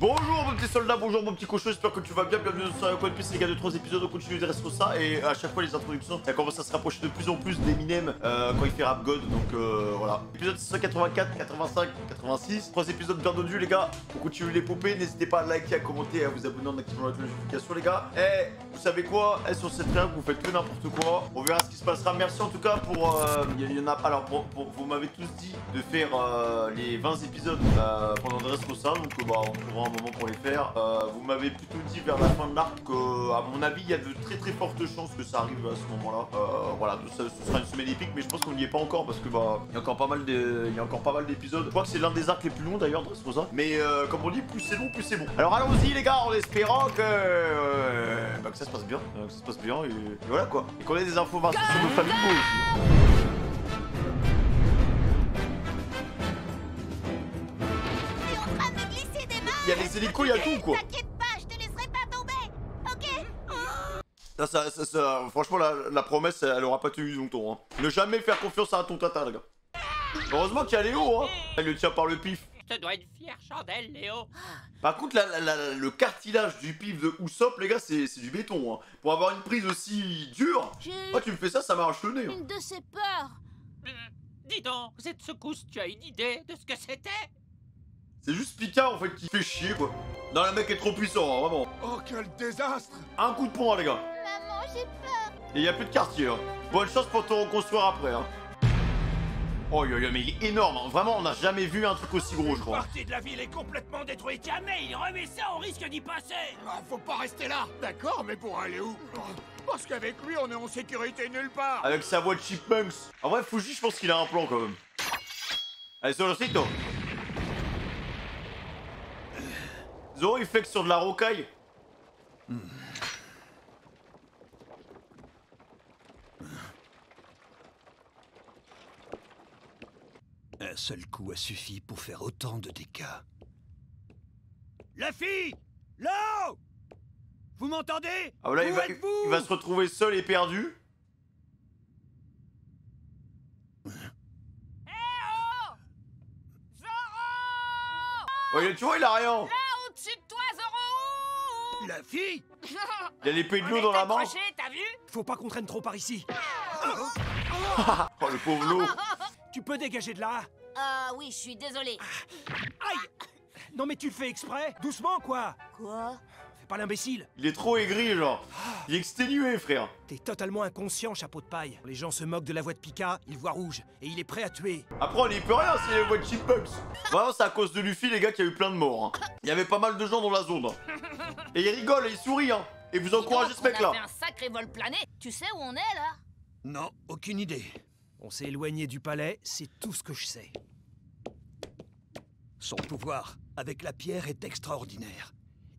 Bonjour mon petit soldat, bonjour mon petit cochon, j'espère que tu vas bien, bienvenue sur One Piece, les gars de 3 épisodes, on continue de rester ça, et à chaque fois les introductions, ça commence à se rapprocher de plus en plus d'Eminem quand il fait Rap God, donc voilà. Épisode 684, 85, 86, 3 épisodes bien donnus les gars, on continue l'épopée, n'hésitez pas à liker, à commenter, à vous abonner en activant la cloche de notification les gars. Et vous savez quoi, sur cette triangle, vous faites que n'importe quoi, on verra ce qui se passera, merci en tout cas pour, il y en a, alors vous m'avez tous dit de faire les 20 épisodes pendant le reste de ça, donc bah on trouvera un moment pour les faire. Vous m'avez plutôt dit vers la fin de l'arc que, à mon avis, il y a de très fortes chances que ça arrive à ce moment-là. Voilà, ce sera une semaine épique, mais je pense qu'on n'y est pas encore parce que bah il y a encore pas mal d'épisodes. Je crois que c'est l'un des arcs les plus longs d'ailleurs, Dressrosa. Mais comme on dit, plus c'est long, plus c'est bon. Alors allons-y les gars, en espérant que, bah, que ça se passe bien, et voilà quoi, et qu'on ait des informations sur nos familles aussi. Il y a les hélicos, il y a tout quoi. T'inquiète pas, je te laisserai pas tomber, ok? Franchement, la promesse, elle aura pas tenu longtemps. Hein. Ne jamais faire confiance à ton tata, les gars. Heureusement qu'il y a Léo, hein. Elle le tient par le pif. Je te dois une fière chandelle, Léo. Par contre, le cartilage du pif de Usopp, les gars, c'est du béton. Hein. Pour avoir une prise aussi dure, moi, tu me fais ça, ça m'arrache le nez. Hein. Une de ces peurs. Dis donc, cette secousse, tu as une idée de ce que c'était? C'est juste Pika en fait qui fait chier quoi. Non, le mec est trop puissant, hein, vraiment. Oh, quel désastre! Un coup de poing, les gars. Maman, j'ai peur. Et il y a plus de quartier. Hein. Bonne chance pour te reconstruire après. Hein. Oh, mais il est énorme. Hein. Vraiment, on n'a jamais vu un truc aussi gros, je crois. Une partie de la ville est complètement détruite. Jamais il remet ça, on risque d'y passer. Ah, faut pas rester là! D'accord, mais pour aller où? Parce qu'avec lui, on est en sécurité nulle part! Avec sa voix de chipmunks. En vrai, Fuji, je pense qu'il a un plan quand même. Allez, sur le site, toi. Zoro, il flex sur de la rocaille. Un seul coup a suffi pour faire autant de dégâts. La fille! Là! Vous m'entendez? Ah voilà, Où il êtes-vous? va se retrouver seul et perdu. Zoro! Oh, tu vois, il a rien. Là, au-dessus de toi, Zoro! La fille? Il a l'épée de l'eau dans la main. Accroché, t'as vu? Faut pas qu'on traîne trop par ici. Oh, le pauvre loup. Tu peux dégager de là? Oui, je suis désolée. Aïe! Non mais tu le fais exprès? Doucement quoi! Quoi? Fais pas l'imbécile! Il est trop aigri, genre. Il est exténué, frère. T'es totalement inconscient, chapeau de paille. Les gens se moquent de la voix de Pika, il voit rouge, et il est prêt à tuer. Après, on n'y peut rien, c'est les voix de chipmunks. Vraiment, c'est à cause de Luffy, les gars, qu'il y a eu plein de morts. Hein. Il y avait pas mal de gens dans la zone. Hein. Et il rigole et il sourit, hein. Et vous encouragez ce mec-là. On a fait un sacré vol plané. Tu sais où on est, là? Non, aucune idée. On s'est éloigné du palais, c'est tout ce que je sais. Son pouvoir, avec la pierre, est extraordinaire.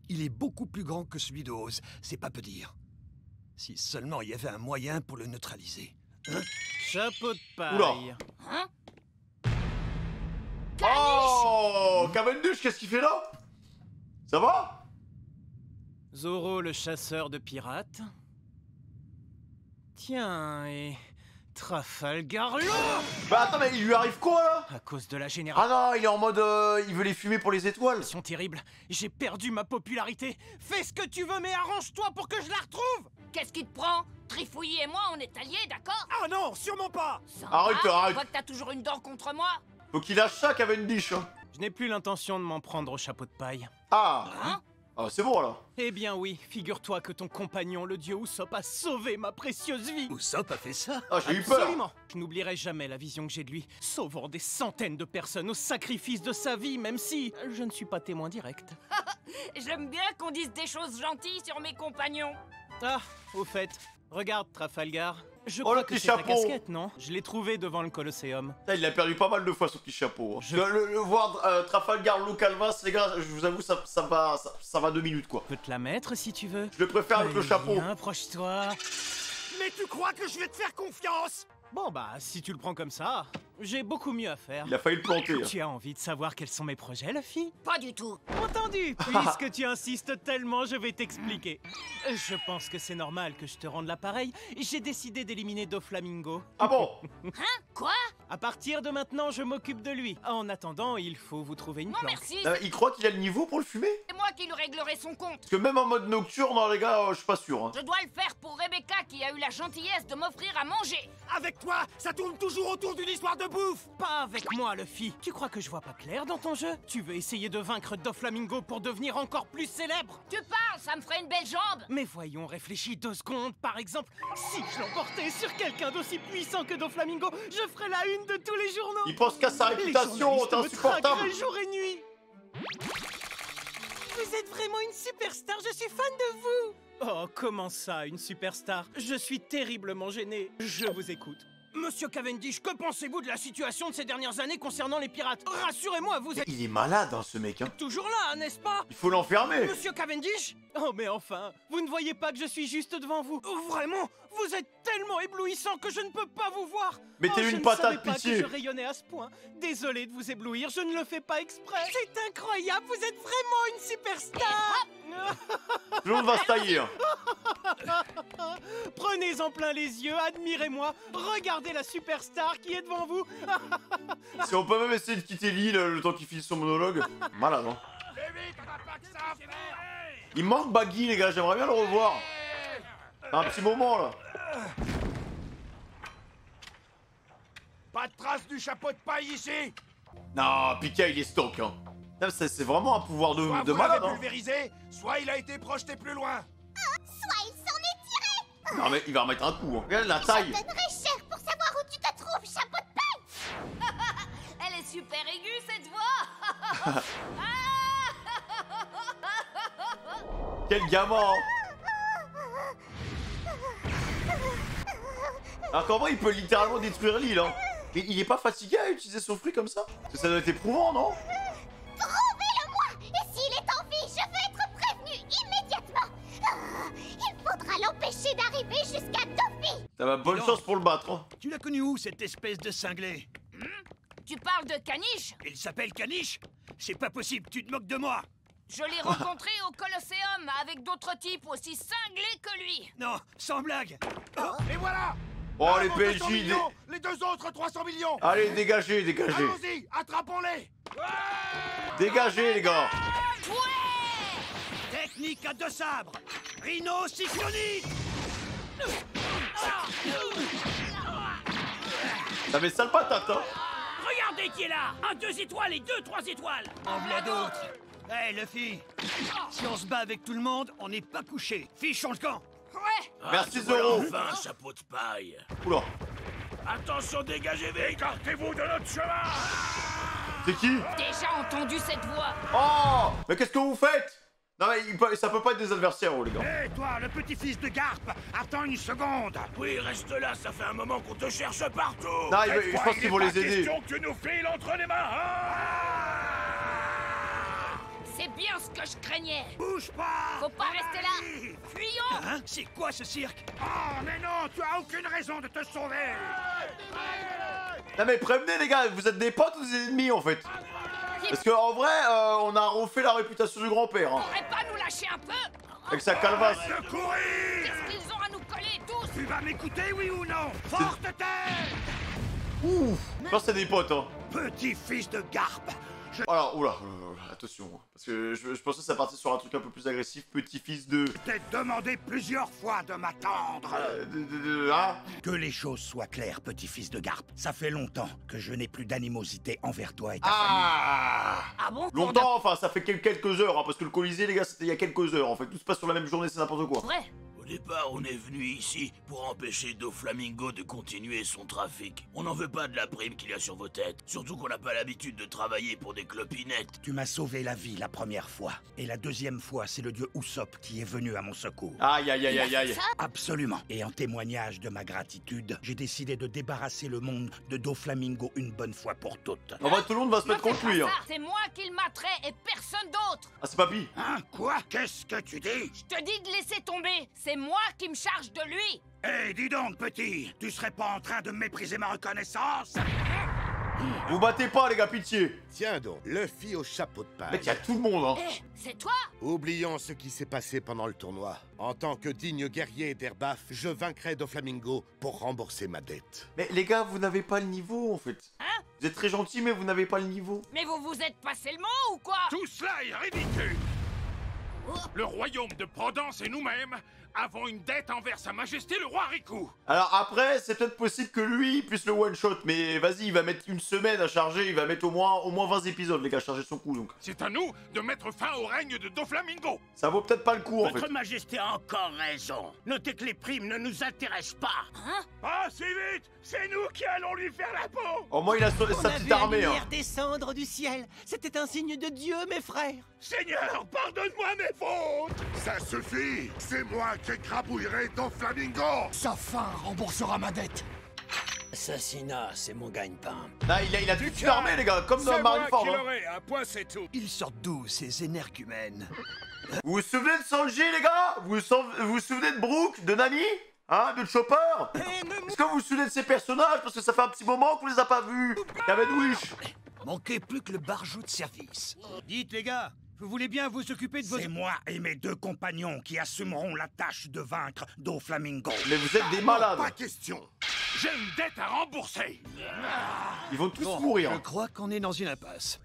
Il est beaucoup plus grand que celui de Oz, c'est pas peu dire. Si seulement il y avait un moyen pour le neutraliser. Hein? Chapeau de paille. Oula. Hein? Oh, Cavendish, qu'est-ce qu'il fait là? Ça va? Zoro le chasseur de pirates. Tiens, et Trafalgar Law. Bah attends, mais il lui arrive quoi là? À cause de la génération Ah non, il est en mode il veut les fumer pour les étoiles. terrible, j'ai perdu ma popularité. Fais ce que tu veux, mais arrange-toi pour que je la retrouve. Qu'est-ce qui te prend? Trifouille et moi, on est alliés, d'accord? Ah non, sûrement pas! Sympa. Arrête. Je vois que t'as toujours une dent contre moi. Faut qu'il lâche ça, Cavendish. Hein. Je n'ai plus l'intention de m'en prendre au chapeau de paille. Ah, Hein? ah c'est bon là. Eh bien oui, figure-toi que ton compagnon, le dieu Usopp, a sauvé ma précieuse vie. Usopp a fait ça? Ah, j'ai eu peur. Absolument. Je n'oublierai jamais la vision que j'ai de lui, sauvant des centaines de personnes au sacrifice de sa vie, même si je ne suis pas témoin direct. J'aime bien qu'on dise des choses gentilles sur mes compagnons. Ah, au fait, regarde Trafalgar. Je Oh, crois le que petit c'est ta chapeau. casquette, non? Je l'ai trouvé devant le Colosseum. Putain, il a perdu pas mal de fois son petit chapeau. Hein. Le voir Trafalgar Law Calvas, les gars, je vous avoue, ça va 2 minutes quoi. Je peux te la mettre si tu veux. Je le préfère avec le chapeau. Viens, approche-toi. Mais tu crois que je vais te faire confiance? Bon bah, si tu le prends comme ça. J'ai beaucoup mieux à faire. Il a failli le planter. Hein. Tu as envie de savoir quels sont mes projets, Luffy? Pas du tout. Entendu. Puisque tu insistes tellement, je vais t'expliquer. Je pense que c'est normal que je te rende l'appareil. J'ai décidé d'éliminer Doflamingo. Ah bon? Hein? Quoi? À partir de maintenant, je m'occupe de lui. En attendant, il faut vous trouver une Non plante. merci, Il croit qu'il a le niveau pour le fumer? c'est moi qui lui réglerai son compte. Parce que même en mode nocturne, les gars, je suis pas sûr. Hein. Je dois le faire pour Rebecca qui a eu la gentillesse de m'offrir à manger. Avec toi, ça tourne toujours autour d'une histoire de bouffe. Pas avec moi, Luffy. Tu crois que je vois pas clair dans ton jeu? Tu veux essayer de vaincre Doflamingo pour devenir encore plus célèbre? Tu parles, ça me ferait une belle jambe. Mais voyons, réfléchis 2 secondes. Par exemple, si je l'emportais sur quelqu'un d'aussi puissant que Doflamingo, je ferais la une de tous les journaux. Il pense qu'à sa Les réputation, journalistes t'es me insupportable. traqueraient jour et nuit. Vous êtes vraiment une superstar, je suis fan de vous. Oh, comment ça, une superstar? Je suis terriblement gêné. Je vous écoute. Monsieur Cavendish, que pensez-vous de la situation de ces dernières années concernant les pirates? Rassurez-moi, vous êtes Il est malade, hein, ce mec. Hein. toujours là, n'est-ce pas? Il faut l'enfermer. Monsieur Cavendish? Oh mais enfin, vous ne voyez pas que je suis juste devant vous? Vraiment? Vous êtes tellement éblouissant que je ne peux pas vous voir. Mettez je une ne patate, savais pas pitié. que je rayonnais à ce point. Désolé de vous éblouir, je ne le fais pas exprès. C'est incroyable, vous êtes vraiment une superstar. Tout le monde va se tailler. Hein. Prenez en plein les yeux, admirez-moi, regardez la superstar qui est devant vous. Si on peut même essayer de quitter l'île le temps qu'il finisse son monologue. Malade, hein. Il manque Baggy, les gars, j'aimerais bien le revoir. Un petit moment, là. Pas de trace du chapeau de paille ici. Non, Pika, il est stock, hein. C'est vraiment un pouvoir Soit de vous malade, l'avez hein. pulvérisé, soit il a été projeté plus loin. Soit il s'en est tiré. Non, mais il va remettre un coup, hein. Regarde la taille. Je donnerais cher pour savoir où tu te trouves, chapeau de paille. Elle est super aiguë cette voix. Quel gamin, hein. Alors qu'en vrai, il peut littéralement détruire l'île, hein. Mais il est pas fatigué à utiliser son fruit comme ça? Parce que ça doit être éprouvant, non? Trouvez-le-moi. Et s'il est en vie, je veux être prévenu immédiatement. Il faudra l'empêcher d'arriver jusqu'à Doffy. Ça va, bonne Non. chance pour le battre, hein. Tu l'as connu où, cette espèce de cinglé? Tu parles de Caniche? Il s'appelle Caniche? C'est pas possible, tu te moques de moi. Je l'ai rencontré au Colosseum avec d'autres types aussi cinglés que lui. Non, sans blague. Et voilà. Oh, les Bravo, 200 PNJ, millions, les deux autres 300 millions. Allez, dégagez, dégagez. Allons-y, attrapons-les. Dégagez, les gars. Technique à 2 sabres. Rhino cyclonique. Ça met sale patate, hein. Regardez qui est là! Un 2 étoiles et 2 3 étoiles! En voilà d'autres. Hé, Luffy. Si on se bat avec tout le monde, on n'est pas couché. Fichons le camp. Ouais. Merci, Zoro. Enfin, chapeau de paille! Oula. Attention, dégagez vite! Écartez-vous de notre chemin! C'est qui? Déjà entendu cette voix. Oh! Mais qu'est-ce que vous faites? Non, mais ça peut pas être des adversaires, oh, les gars. Hé, toi, le petit-fils de Garp, attends une seconde. Oui, reste là, ça fait un moment qu'on te cherche partout! Non, je pense qu'ils vont les aider. que tu nous files entre les mains! C'est bien ce que je craignais. Bouge pas. Faut pas rester là. Fuyons. Hein? C'est quoi ce cirque? Oh, mais non, tu as aucune raison de te sauver. Non, mais prévenez, les gars, vous êtes des potes ou des ennemis, en fait? Parce que en vrai, on a refait la réputation du grand-père, hein. Faudrait pas nous lâcher un peu? Avec sa calvasse. De courir. Qu'est-ce qu'ils ont à nous coller tous? Tu vas m'écouter, oui ou non? Forte tête. Ouf. Je pense que c'est des potes, hein. Petit-fils de Garp. Alors, oula, attention. Parce que je pensais que ça partait sur un truc un peu plus agressif. Petit-fils de... Je t'ai demandé plusieurs fois de m'attendre. Hein? Que les choses soient claires, petit-fils de Garp. Ça fait longtemps que je n'ai plus d'animosité envers toi et ta famille. Ah! Ah bon? Longtemps, enfin, ça fait quelques heures, hein, parce que le Colisée, les gars, c'était il y a quelques heures. En fait, tout se passe sur la même journée, c'est n'importe quoi. Vrai? Au départ, on est venu ici pour empêcher Doflamingo de continuer son trafic. On n'en veut pas de la prime qu'il y a sur vos têtes. Surtout qu'on n'a pas l'habitude de travailler pour des clopinettes. Tu m'as sauvé la vie la première fois. Et la deuxième fois, c'est le dieu Usopp qui est venu à mon secours. Aïe, aïe, aïe, aïe, aïe. Absolument. Et en témoignage de ma gratitude, j'ai décidé de débarrasser le monde de Doflamingo une bonne fois pour toutes. En vrai, tout le monde va se Ne mettre fais contre pas lui, hein. ça. C'est moi qui le materai et personne d'autre. Ah, c'est Papy. Hein? Quoi? Qu'est-ce que tu dis? Je te dis de laisser tomber. C'est moi qui me charge de lui. Hé, dis donc, petit, tu serais pas en train de mépriser ma reconnaissance? Vous battez pas, les gars, pitié. Tiens donc, Luffy au chapeau de paille. Mec, y'a tout le monde, hein. Eh, c'est toi? Oublions ce qui s'est passé pendant le tournoi. En tant que digne guerrier d'Airbaf, je vaincrai Doflamingo pour rembourser ma dette. Mais les gars, vous n'avez pas le niveau, en fait. Hein? Vous êtes très gentils, mais vous n'avez pas le niveau. Mais vous vous êtes passé le mot ou quoi? Tout cela est ridicule. Le royaume de Prodence et nous-mêmes avons une dette envers Sa Majesté le roi Riku. Alors après, c'est peut-être possible que lui puisse le one-shot, mais vas-y, il va mettre une semaine à charger, il va mettre au moins 20 épisodes, les gars, à charger son coup, donc. C'est à nous de mettre fin au règne de Doflamingo. Ça vaut peut-être pas le coup, en fait. Votre Majesté a encore raison. Notez que les primes ne nous intéressent pas. Pas si vite. C'est nous qui allons lui faire la peau. Au moins, il a sa petite armée, la hein. lumière descendre du ciel. C'était un signe de Dieu, mes frères. Seigneur, pardonne-moi mes fautes. Ça suffit. C'est moi qui écrabouillerai Doflamingo. Sa fin remboursera ma dette. Assassinat, c'est mon gagne-pain. Là, il a toute une armée, les gars, comme dans Marineford. Hein. Un point, c'est tout. Ils sortent d'où, ces énergumènes? Vous vous souvenez de Sanji, les gars? Vous vous souvenez de Brook, de Nami? Hein, de Chopper? Est-ce que vous vous souvenez de ces personnages? Parce que ça fait un petit moment qu'on les a pas vus. Kevin Wish. Manquait plus que le barjot de service. Dites, les gars, vous voulez bien vous occuper de vos... C'est moi et mes 2 compagnons qui assumeront la tâche de vaincre Doflamingo. Mais vous êtes des malades. Pas question. J'ai une dette à rembourser. Ils vont tous Bon, mourir. je crois qu'on est dans une impasse.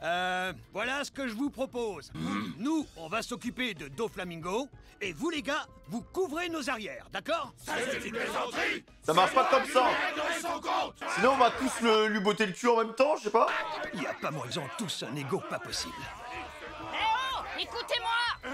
Voilà ce que je vous propose. Nous, on va s'occuper de Doflamingo, et vous, les gars, vous couvrez nos arrières, d'accord? C'est une plaisanterie. Ça marche pas comme ça. Sinon, on va tous lui botter le cul en même temps, je sais pas. Il y a pas moyen, ils ont tous un ego pas possible. Eh oh, écoutez-moi.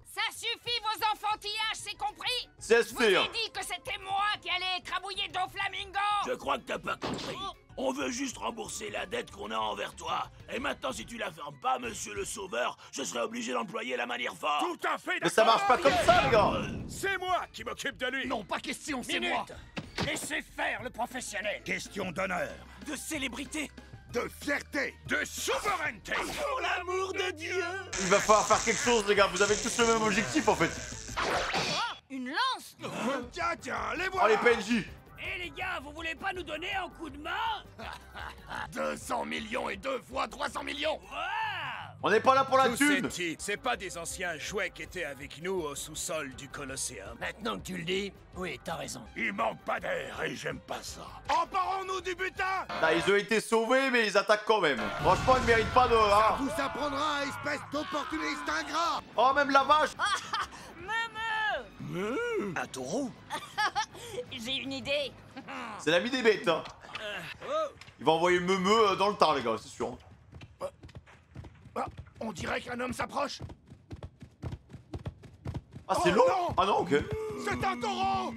Ça suffit vos enfantillages, c'est compris? C'est Je vous ai dit que c'était moi qui allais écrabouiller Doflamingo. Je crois que t'as pas compris. On veut juste rembourser la dette qu'on a envers toi. Et maintenant, si tu la fermes pas, monsieur le sauveur, je serai obligé d'employer la manière forte. Tout à fait d'accord. Mais ça marche pas comme ça, les gars. C'est moi qui m'occupe de lui. Non, pas question, c'est moi. Laissez faire le professionnel. Question d'honneur. De célébrité. De fierté. De souveraineté. Pour l'amour de Dieu. Il va falloir faire quelque chose, les gars. Vous avez tous le même objectif, en fait. Oh, une lance. Tiens, les Oh, voilà. les PNJ. Eh les gars, vous voulez pas nous donner un coup de main? 200 millions et 2 fois 300 millions. On n'est pas là pour la Tous ces thune. types, c'est pas des anciens jouets qui étaient avec nous au sous-sol du Colosseum. Maintenant que tu le dis, oui, t'as raison. Il manque pas d'air et j'aime pas ça. Emparons-nous du butin. Ah, ils ont été sauvés, mais ils attaquent quand même. Franchement, ils méritent pas de... hein. Vous apprendra, espèce d'opportuniste ingrat. Oh, même la vache. Un taureau? J'ai une idée. C'est l'ami des bêtes, hein. Il va envoyer Meumeu dans le tas, les gars, c'est sûr. On dirait qu'un homme s'approche. Ah, c'est Oh, l'eau? non. Ah non, ok. C'est un taureau.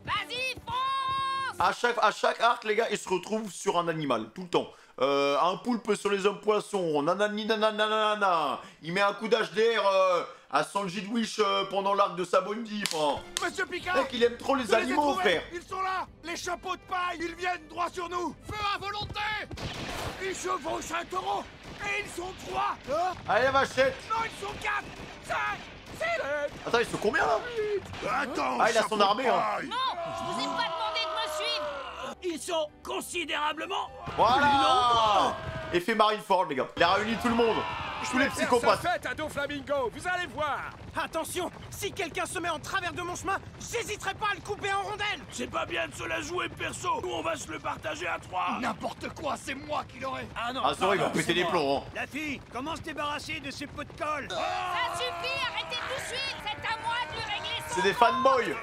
Vas-y, fonce. À chaque arc, les gars, ils se retrouvent sur un animal, tout le temps. Un poulpe sur les hommes poissons, nanani nanana. Il met un coup d'HDR à Sanji de Wish pendant l'arc de Sabondi. Enfin, Monsieur Picard. mec, il aime trop les animaux, frère. Ils sont là. Les chapeaux de paille. Ils viennent droit sur nous. Feu à volonté. Ils chevauchent un taureau. Et ils sont 3. Allez, la vachette. Non, ils sont 4, 5, 6. Attends, ils sont combien, là? Attends, Ah, il a son armée, hein. Non, je vous ai pas demandé de me suivre. Ils sont considérablement... Voilà. Effet Marineford, les gars. Il a réuni tout le monde. Tous les psychopathes. Faites à Doflamingo, vous allez voir. Attention, si quelqu'un se met en travers de mon chemin, j'hésiterai pas à le couper en rondelles. C'est pas bien de se la jouer perso. Nous, on va se le partager à 3. N'importe quoi, c'est moi qui l'aurai. Ah non, Ah, c'est vrai, ils vont péter les plombs, hein. La fille, comment se débarrasser de ces pots de colle? Ça suffit, arrêtez tout de suite. C'est à moi de lui régler son... C'est des fanboys.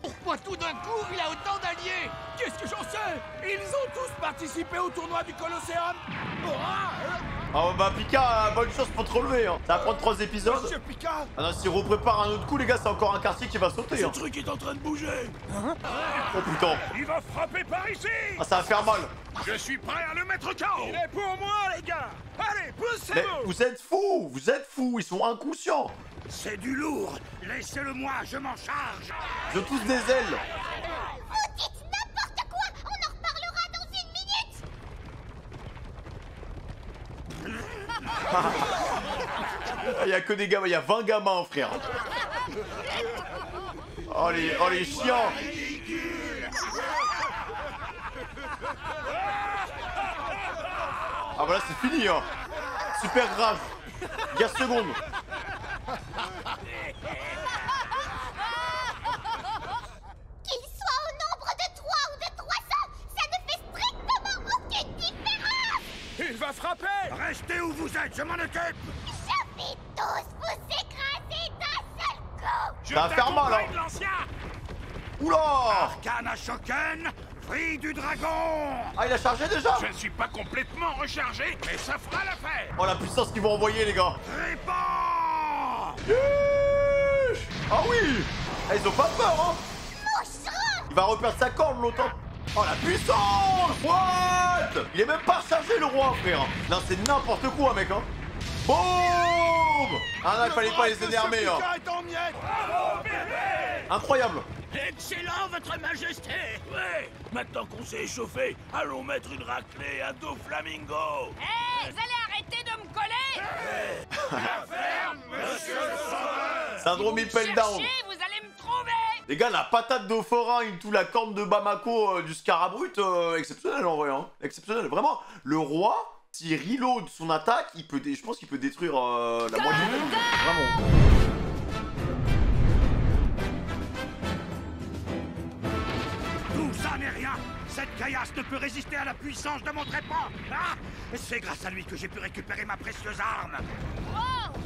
Pourquoi tout d'un coup, il a autant d'alliés? Qu'est-ce que j'en sais? Ils ont tous participé au tournoi du Colosseum. Ah bah Pika, bonne chance pour te relever, hein. Ça va prendre 3 épisodes. Monsieur Picard. Ah non, s'il reprépare un autre coup, les gars, c'est encore un quartier qui va sauter, Ce hein. truc est en train de bouger. Oh putain. Il va frapper par ici. Ah, ça va faire mal. Je suis prêt à le mettre KO. Il est pour moi, les gars. Allez, Mais poussez-vous. vous êtes fous, ils sont inconscients. C'est du lourd. Laissez-le-moi, je m'en charge. Ils ont tous des ailes. Vous dites n'importe quoi. On en reparlera dans une minute. Il y a que des gamins, il y a 20 gamins, frère. Oh les chiants. Ah voilà, c'est fini hein. Super grave. Guerre seconde. Qu'il soit au nombre de 3 ou de 300, ça ne fait strictement aucune différence. Il va frapper. Restez où vous êtes, je m'en occupe. Je vais tous vous écraser d'un seul coup. Je Ça va faire mal hein. l'ancien. Oula. Arcana Shoken, Fruit du dragon. Ah il a chargé déjà. Je ne suis pas complètement rechargé, mais ça fera l'affaire. Oh la puissance qu'ils vont envoyer les gars. Réponds. Ah oui. Ah, ils ont pas peur hein. Il va reperdre sa corne l'autre. Oh la puissance. What. Il est même pas rechargé le roi frère. Non c'est n'importe quoi mec hein. Boum. Ah non il fallait pas les énerver hein. Incroyable. Excellent, votre majesté. Ouais, maintenant qu'on s'est échauffé, allons mettre une raclée à Doflamingo. Hé, vous allez arrêter de me coller. La ferme, monsieur le sauveur. Syndrome Impel Down. Cherchez, vous allez me trouver. Les gars, la patate d'Ophorin et tout la corne de Bamako du Scarabrut, exceptionnel en vrai, hein. Exceptionnel. Vraiment, le roi, s'il reload son attaque, il peut je pense qu'il peut détruire la moitié du monde. Vraiment. Tout ça n'est rien. Cette caillasse ne peut résister à la puissance de mon trépas. Ah, c'est grâce à lui que j'ai pu récupérer ma précieuse arme. Wow.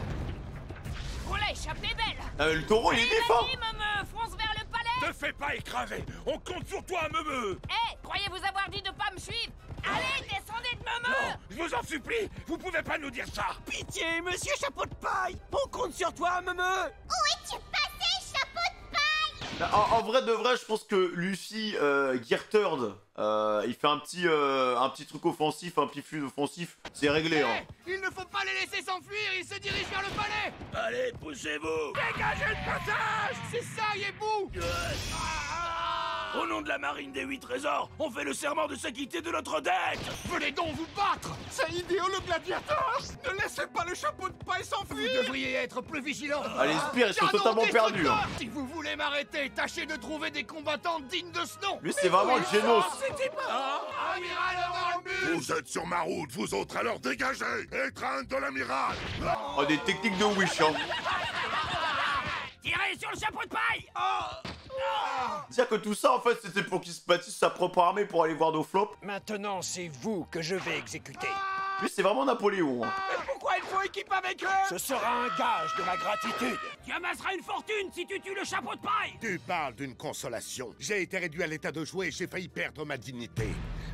On l'a échappé belle. Le taureau, il est défend. Vas-y, me fonce vers le palais. Te fais pas écraser. On compte sur toi, Meumeu. Hé, croyez-vous avoir dit de pas me suivre? Allez, descendez de Meumeu. Je vous en supplie, vous pouvez pas nous dire ça. Pitié, monsieur Chapeau de Paille. On compte sur toi, Meumeu. Où es-tu passé, chapeau de paille? En vrai de vrai, je pense que Luffy, Gear Third, il fait un petit truc offensif, un petit flux offensif, c'est réglé hein. Il ne faut pas les laisser s'enfuir, ils se dirigent vers le palais. Allez, poussez-vous. Dégagez le passage. C'est ça, Yebou. Au nom de la marine des 8 trésors, on fait le serment de s'acquitter de notre dette. Venez donc vous battre. C'est idiot le gladiateur. Ne laissez pas le chapeau de paille s'enfuir. Vous devriez être plus vigilant. Ah, les spires, ils sont totalement perdus hein. Si vous voulez m'arrêter, tâchez de trouver des combattants dignes de ce nom. Lui, c'est vraiment Genos. C'était pas... Amiral dans le but. Vous êtes sur ma route, vous autres, alors dégagez. Étreinte de l'amiral. Oh, des techniques de Wish hein. Tirez sur le chapeau de paille. C'est-à-dire que tout ça, en fait, c'était pour qu'il se bâtisse sa propre armée pour aller voir Doflop. Maintenant, c'est vous que je vais exécuter. Lui, c'est vraiment Napoléon hein. Mais pourquoi il faut équiper avec eux? Ce sera un gage de ma gratitude. Tu amasseras une fortune si tu tues le chapeau de paille. Tu parles d'une consolation. J'ai été réduit à l'état de jouet et j'ai failli perdre ma dignité.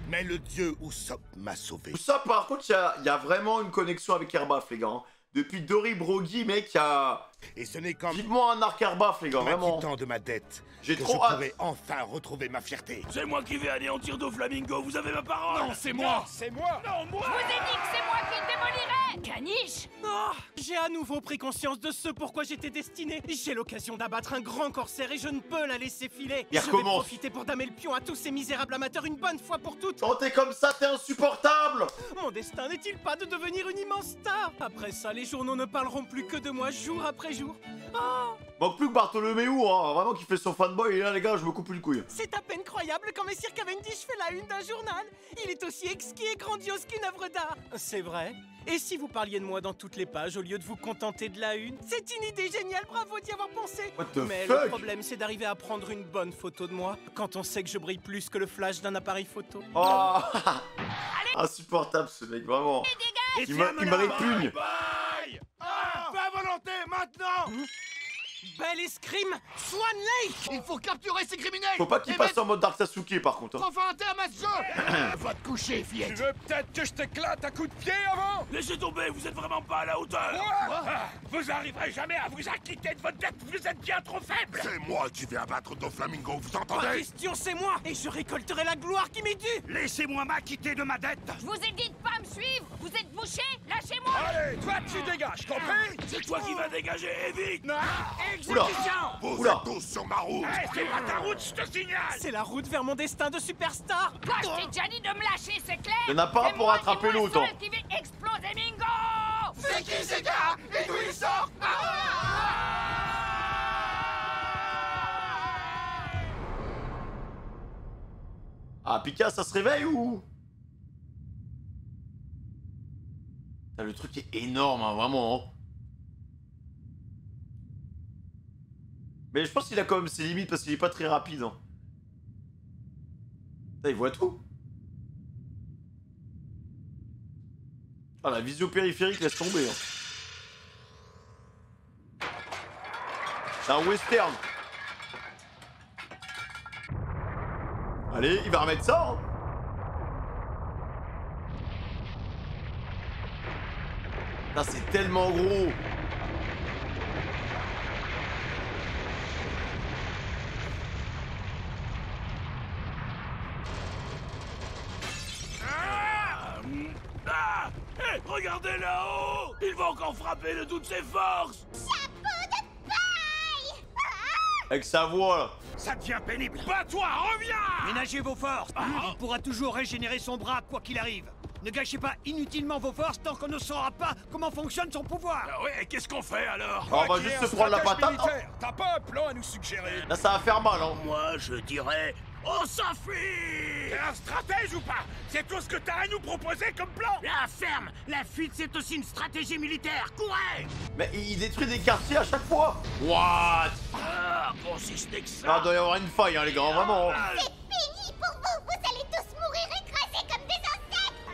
Mais le dieu Usopp m'a sauvé. Ça, par contre, il y a vraiment une connexion avec Erbaf, les gars. Hein. Depuis Dory Brogy, mec, il y a... Et ce n'est qu'en vivement un arc Erbaf, les gars, vraiment. m'acquittant de ma dette J'ai que trop je hâte. pourrai enfin retrouver ma fierté. C'est moi qui vais anéantir Doflamingo, vous avez ma parole. Non, c'est moi. C'est moi. Non, moi. Je vous ai dit que c'est moi qui le démolirai. Caniche. Oh, j'ai à nouveau pris conscience de ce pourquoi j'étais destiné. J'ai l'occasion d'abattre un grand corsaire et je ne peux la laisser filer. Il Je vais recommence. profiter pour damer le pion à tous ces misérables amateurs une bonne fois pour toutes. Quand t'es comme ça, t'es insupportable. Mon destin n'est-il pas de devenir une immense star? Après ça, les journaux ne parleront plus que de moi jour après jour. Oh, Manque plus que Bartholoméo, hein. Vraiment, qui fait son fanboy. Et là, les gars, je me coupe une couille. c'est à peine croyable quand Messire Cavendish fait la une d'un journal. Il est aussi exquis et grandiose qu'une œuvre d'art. C'est vrai. Et si vous parliez de moi dans toutes les pages au lieu de vous contenter de la une? C'est une idée géniale, bravo d'y avoir pensé. What the Mais fuck? le problème, c'est d'arriver à prendre une bonne photo de moi quand on sait que je brille plus que le flash d'un appareil photo. Oh. Insupportable, ce mec, vraiment. Il me répugne. Pas à volonté, maintenant. Bel escrime, Swan Lake. Il faut capturer ces criminels. Faut pas qu'il et passe mettre en mode Dark Sasuke, par contre. Hein. enfin un terme à ce jeu. Va te coucher, fillette. Tu veux peut-être que je t'éclate à coups de pied avant? Laissez tomber, vous êtes vraiment pas à la hauteur. Vous arriverez jamais à vous acquitter de votre dette, vous êtes bien trop faible. C'est moi qui vais abattre Doflamingo, vous Pas entendez? question, c'est moi. Et je récolterai la gloire qui m'est due. Laissez-moi m'acquitter de ma dette. Je vous ai dit de pas me suivre. Vous êtes bouché. Lâchez-moi. Allez, toi tu dégages, compris? C'est toi qui vas dégager, et vite. Oula. Vous Oula. êtes tous sur ma route. c'est pas ta route, je te signale. C'est la route vers mon destin de superstar. Toi, je t'ai déjà dit de me lâcher, c'est clair. Il y en a pas un C'est pour moi attraper qui moi l'autre, seul hein. qui vais exploser Mingo. C'est qui ces gars? Et d'où ils sortent? Ah, Pika, ça se réveille ou... Putain, le truc est énorme, hein, vraiment. Hein. Mais je pense qu'il a quand même ses limites parce qu'il est pas très rapide. Hein. Putain, il voit tout. Ah, la visio périphérique laisse tomber. Hein. C'est un western. Allez, il va remettre ça. Hein. Putain, c'est tellement gros. Hé, regardez là-haut! Il va encore frapper de toutes ses forces! Chapeau de paille! Avec sa voix là. Ça devient pénible. Bats-toi, reviens! Ménagez vos forces. Il pourra toujours régénérer son bras quoi qu'il arrive. Ne gâchez pas inutilement vos forces tant qu'on ne saura pas comment fonctionne son pouvoir. Ah ouais, qu'est-ce qu'on fait alors? On va juste se prendre la patate. Hein. T'as pas un plan à nous suggérer? Là, ça va faire mal. Hein. Moi, je dirais... On s'enfuit! T'es un stratège ou pas? C'est tout ce que t'as à nous proposer comme plan? La ferme! La fuite, c'est aussi une stratégie militaire! Courez! Mais il détruit des quartiers à chaque fois. What? Ah, bon, si ce n'est que ça... Ah, doit y avoir une faille, hein, les gars, vraiment. C'est fini pour vous! Vous allez tous mourir écrasés comme des insectes!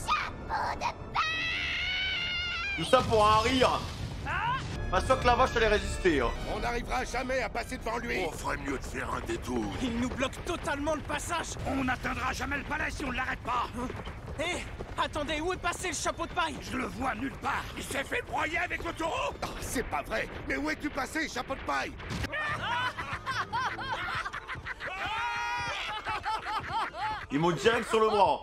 Chapeau de paille! Tout ça pour un rire. Pas sûr que la vache allait résister. Hein. On n'arrivera jamais à passer devant lui. On ferait mieux de faire un détour. Il nous bloque totalement le passage. On n'atteindra jamais le palais si on ne l'arrête pas. Hé, attendez, où est passé le chapeau de paille? Je le vois nulle part. Il s'est fait broyer avec le taureau? Oh, c'est pas vrai. Mais où es-tu passé, chapeau de paille? Ils m'ont direct sur le bras.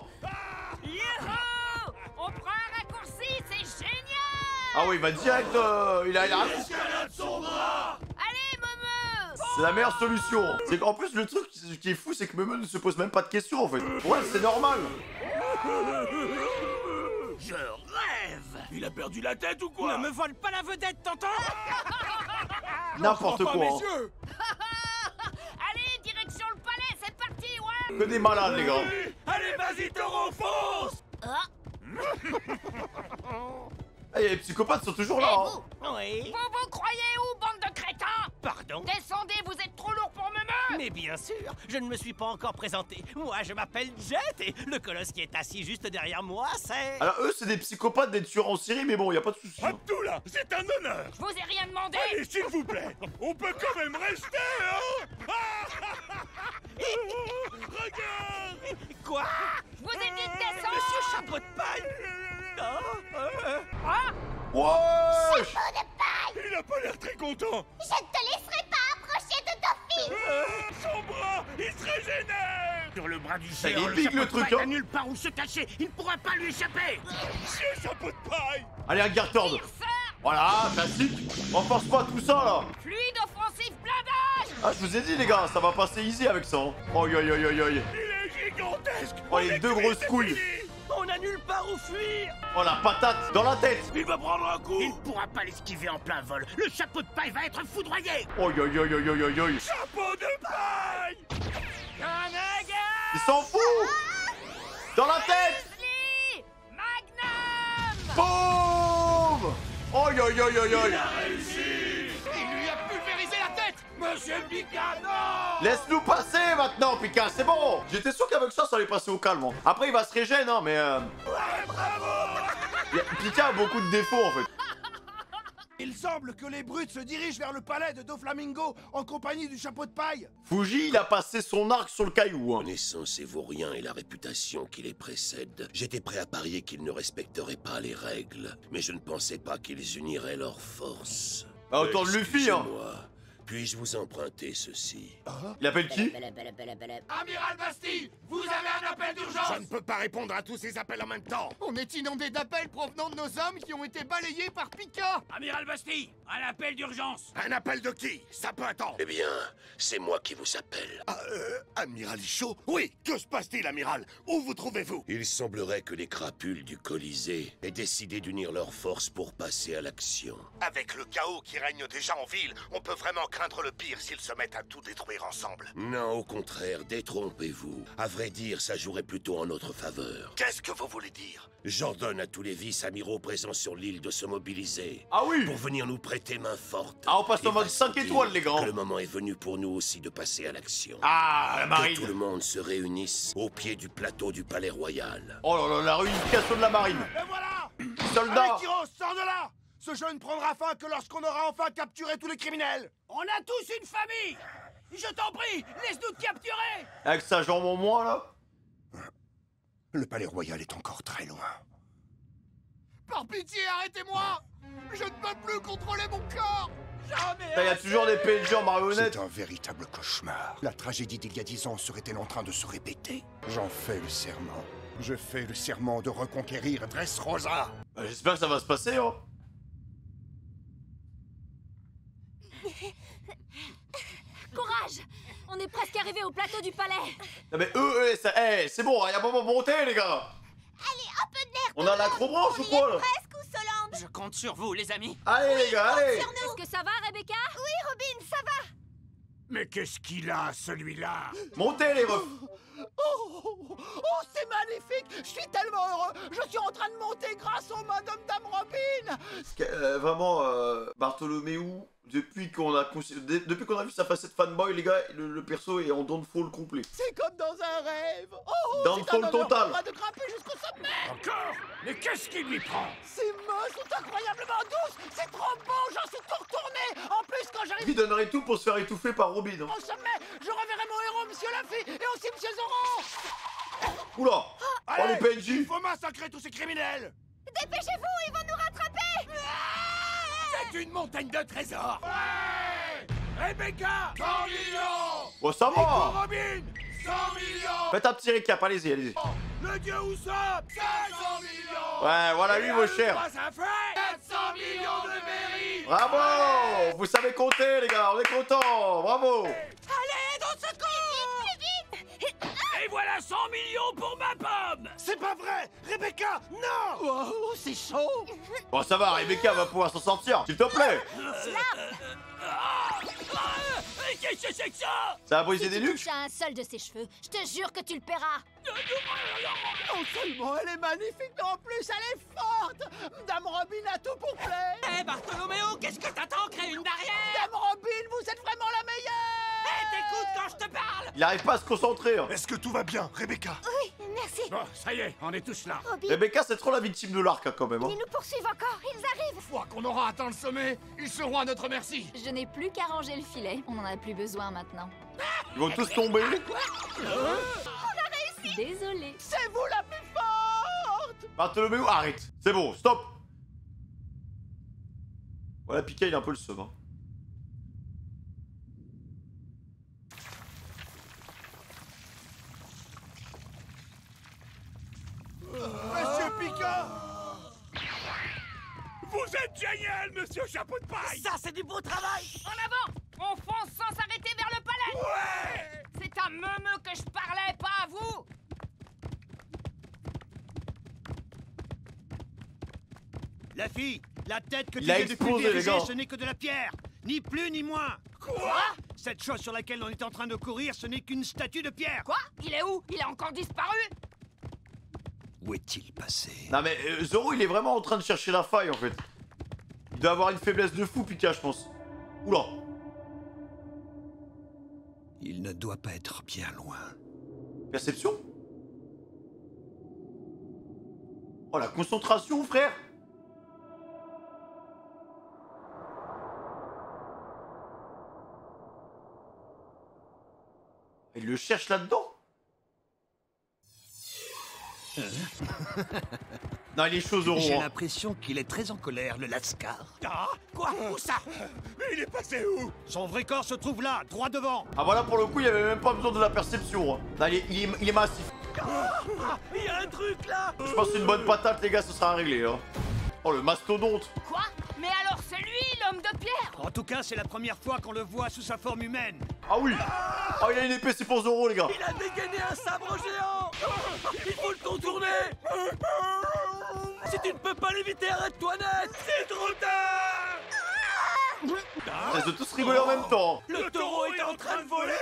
Youhou! On prend un raccourci, c'est génial! Ah oui, il va direct. Il a Allez, Momo! C'est la meilleure solution. C'est qu'en plus, le truc qui est fou, c'est que Momo ne se pose même pas de questions en fait. Ouais, c'est normal. Je rêve! Il a perdu la tête ou quoi? Ne me vole pas la vedette, t'entends? N'importe quoi. Hein. Allez, direction le palais, c'est parti, ouais! Que des malades, les gars. Allez, vas-y, taureau, fonce! Ah, les psychopathes sont toujours là. Hein. Oui. Vous croyez où, bande de crétins? Pardon? Descendez, vous êtes trop lourd pour me meubler! Mais bien sûr, je ne me suis pas encore présenté. Moi, je m'appelle Jet et le colosse qui est assis juste derrière moi, c'est... Alors eux, c'est des psychopathes, des tueurs en série, mais bon, y a pas de souci. Hein. Abdullah, c'est un honneur! Je vous ai rien demandé! Allez, s'il vous plaît, on peut quand même rester, hein? Regarde! Quoi? Je vous ai dit de descendre! Monsieur Chapeau de paille! Ah! Ouais. Chapeau de paille! Il a pas l'air très content! Je ne te laisserai pas approcher de Dauphine! Son bras, il se régénère! Sur le bras du Ça géant, est le big, chapeau le de truc, paille n'a hein. nulle part où se cacher. Il ne pourra pas lui échapper. Monsieur Chapeau de paille! Allez, un Gartord. Tire ça! Voilà, classique. Renforce pas tout ça là. Fluide offensif blindage! Ah, je vous ai dit, les gars, ça va passer easy avec ça. Hein. Oi, oi, oi, oi, oi. Il est gigantesque! Oh, les deux grosses couilles. On n'a nulle part où fuir! Oh, la patate dans la tête. Il va prendre un coup. Il ne pourra pas l'esquiver en plein vol. Le chapeau de paille va être foudroyé. Oi, oi, oi, oi, oi, oi, oi. Chapeau de paille! Il s'en fout. Dans la tête. Grizzly! Magnum! Boum. Oi, oi, oi, oi, oi. Il lui a pulvérisé la tête! Monsieur Pika, non! Laisse-nous passer maintenant, Pika, c'est bon. J'étais sûr qu'avec ça, ça allait passer au calme. Hein. Après, il va se régénérer, hein, mais... Ouais, bravo! Pika a beaucoup de défauts, en fait. Il semble que les brutes se dirigent vers le palais de Doflamingo en compagnie du chapeau de paille. Fuji, il a passé son arc sur le caillou. Hein. Connaissant ses vauriens et la réputation qui les précède, j'étais prêt à parier qu'ils ne respecteraient pas les règles. Mais je ne pensais pas qu'ils uniraient leurs forces. Ah, autant de Luffy, hein. Puis-je vous emprunter ceci? Il appelle qui? Amiral Bastille, vous avez un appel d'urgence! Je ne peux pas répondre à tous ces appels en même temps. On est inondé d'appels provenant de nos hommes qui ont été balayés par Pika! Amiral Bastille, un appel d'urgence. Un appel de qui? Ça peut attendre. Eh bien, c'est moi qui vous appelle. Amiral Icho? Oui, que se passe-t-il, amiral? Où vous trouvez-vous? Il semblerait que les crapules du Colisée aient décidé d'unir leurs forces pour passer à l'action. Avec le chaos qui règne déjà en ville, on peut vraiment craindre le pire s'ils se mettent à tout détruire ensemble. Non, au contraire, détrompez-vous. À vrai dire, ça jouerait plutôt en notre faveur. Qu'est-ce que vous voulez dire? J'ordonne à tous les vice-amiraux présents sur l'île de se mobiliser. Ah oui! Pour venir nous prêter main forte. Ah, on passe en mode 5 étoiles, les grands! Le moment est venu pour nous aussi de passer à l'action. Ah, la marine! Que tout le monde se réunisse au pied du plateau du Palais Royal. Oh là là, la réunification de la marine! Et voilà! Soldats! Allez, Tyros, sors de là! Ce jeu ne prendra fin que lorsqu'on aura enfin capturé tous les criminels! On a tous une famille! Je t'en prie, laisse-nous te capturer! Avec sa jambe en moins, là? Le palais royal est encore très loin. Par pitié, arrêtez-moi! Je ne peux plus contrôler mon corps! Jamais! Il y a toujours des PNJ en marionnette. C'est un véritable cauchemar. La tragédie d'il y a 10 ans serait-elle en train de se répéter? J'en fais le serment. Je fais le serment de reconquérir Dressrosa. Bah, j'espère que ça va se passer, hein. Courage! On est presque arrivé au plateau du palais. Non mais c'est bon, il y a pas de monter, les gars. Allez, un peu de l'air. On a l'acrobranche ou quoi, là? Presque ou Solande? Je compte sur vous, les amis. Allez, les gars, allez. Est-ce que ça va, Rebecca? Oui, Robin, ça va. Mais qu'est-ce qu'il a, celui-là? Montez, les refs. Oh, c'est magnifique! Je suis tellement heureux! Je suis en train de monter grâce aux mains de Dame Robin! Vraiment, Bartholoméo, depuis qu'on a vu sa facette fanboy, les gars, le perso est en downfall complet. C'est comme dans un rêve! Oh, Downfall total! De grimper jusqu'au sommet! Encore? Mais qu'est-ce qui lui prend? Ces mains sont incroyablement douces! C'est trop beau! J'en suis tout retourné! En plus, quand j'arrive Il donnerait tout pour se faire étouffer par Robin. Hein. au sommet, je reverrai mon héros, Monsieur Luffy, et aussi Monsieur Zoro! Oula! Oh, les PNJ! Il faut massacrer tous ces criminels! Dépêchez-vous, ils vont nous rattraper. C'est une montagne de trésors! Ouais! Rebecca! 100 millions! Oh, ça Nico va! Robin! 100 millions! Faites un petit récap, allez-y, allez-y. Le dieu Usopp! 500 millions! Ouais, voilà lui, mon cher. 400 millions de berry! Bravo! Vous savez compter, les gars, on est contents! Bravo! Allez, dans ce corps! Et voilà 100 millions pour ma pomme! C'est pas vrai! Rebecca, non! Oh, c'est chaud! Bon, ça va, Rebecca va pouvoir s'en sortir, s'il te plaît! Qu'est-ce que c'est que ça? Ça va briser des Si tu luxe? touches à un seul de ses cheveux, je te jure que tu le paieras. Non seulement elle est magnifique, mais en plus elle est forte! Dame Robin a tout pour plaire! Hé, Bartholoméo, qu'est-ce que t'attends? Crée une barrière! Dame Robin, vous êtes vraiment la meilleure! Hé, t'écoutes quand je te parle! Il arrive pas à se concentrer. Hein. Est-ce que tout va bien, Rebecca? Oui, merci. Bon, ça y est, on est tous là. Robin, Rebecca, c'est trop la victime de l'arc, hein, quand même. Hein. ils nous poursuivent encore, ils arrivent. Une fois qu'on aura atteint le sommet, ils seront à notre merci. Je n'ai plus qu'à ranger le filet, on en a plus besoin maintenant. Ils vont tous tomber. Désolée. C'est vous la plus forte! Bartholoméo, arrête. C'est bon, stop. Voilà, Pika, il a un peu le seum. Hein. Monsieur Pika! Vous êtes génial, monsieur Chapeau de Paille! Ça, c'est du beau travail! En avant! On fonce sans s'arrêter vers le palais! Ouais! C'est à Meumeu que je parlais, pas à vous! La fille, la tête que tu Il a viens de explosé, les pulvériser, gars. ce n'est que de la pierre. Ni plus ni moins. Quoi? Cette chose sur laquelle on est en train de courir, ce n'est qu'une statue de pierre. Quoi? Il est où? Il a encore disparu? Où est-il passé? Non mais Zoro, il est vraiment en train de chercher la faille, en fait. Il doit avoir une faiblesse de fou, Pika, je pense. Oula. Il ne doit pas être bien loin. Perception? Oh, la concentration, frère! Il le cherche là-dedans? Non, il est chaud, Zoro. J'ai hein. l'impression qu'il est très en colère, le Lascar. Ah, quoi? Où ça? Mais il est passé où? Son vrai corps se trouve là, droit devant. Ah voilà, pour le coup, il avait même pas besoin de la perception. Hein. Non, il est massif. Il y a un truc là! Je pense qu'une bonne patate, les gars, ce sera réglé. Hein. Oh, le mastodonte. Quoi? Mais alors c'est lui, l'homme de pierre! En tout cas, c'est la première fois qu'on le voit sous sa forme humaine. Ah oui. Ah, il a une épée, c'est pour Zoro, les gars. Il a dégainé un sabre géant! Il faut le contourner! Si tu ne peux pas l'éviter, arrête-toi net! C'est trop tard! Ils ont tous rigolé en même temps. Le taureau est en train de voler.